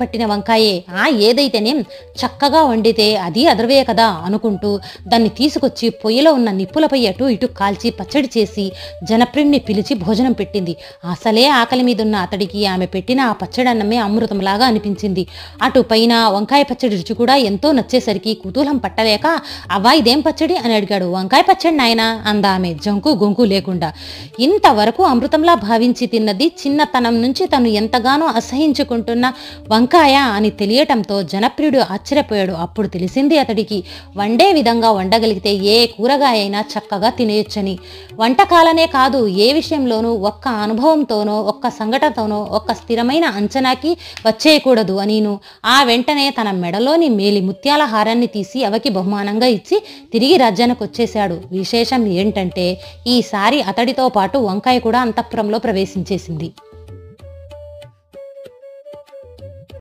పట్టిన వంకాయే ఏదైతేనేం చక్కగా వండితే అది అదరవే కదా అనుకుంటూ దాన్ని తీసుకొచ్చి పొయ్యిలో ఉన్న నిప్పులపై అటు ఇటు కాల్చి పచ్చడి చేసి జనప్రియుణ్ణి పిలిచి భోజనం పెట్టింది. అసలే ఆకలి మీదున్న అతడికి ఆమె పెట్టిన ఆ పచ్చడి అన్నమే అమృతంలాగా అనిపించింది. అటు పైన వంకాయ పచ్చడి రుచి కూడా ఎంతో నచ్చేసరికి కుతూహలం పట్టలేక, అవ్వా ఇదేం పచ్చడి అని అడిగాడు. వంకాయ పచ్చడి నాయనా అందా ఆమె జంకు గొంకు లేకుండా. ఇంతవరకు అమృతంలా భావించి తిన్నది చిన్నతనం నుంచి తను ఎంతగానో అసహించుకుంటున్న వంకాయ అని తెలియటంతో జనప్రియుడు ఆశ్చర్యపోయాడు. అప్పుడు తెలిసింది అతడికి వండే విధంగా వండగలిగితే ఏ కూరగాయ అయినా చక్కగా తినేయొచ్చని. వంటకాలనే కాదు, ఏ విషయంలోనూ ఒక్క అనుభవంతోనో ఒక్క సంఘటనతోనో ఒక్క స్థిరమైన అంచనాకి వచ్చేయకూడదు అనిను. ఆ వెంటనే తన మెడలోని మేలి ముత్యాల హారాన్ని తీసి అవకి బహుమానంగా ఇచ్చి తిరిగి రాజ్యానికి వచ్చేశాడు. విశేషం ఏంటంటే ఈసారి అతడితో పాటు వంకాయ కూడా అంతఃపురంలో ప్రవేశించేసింది.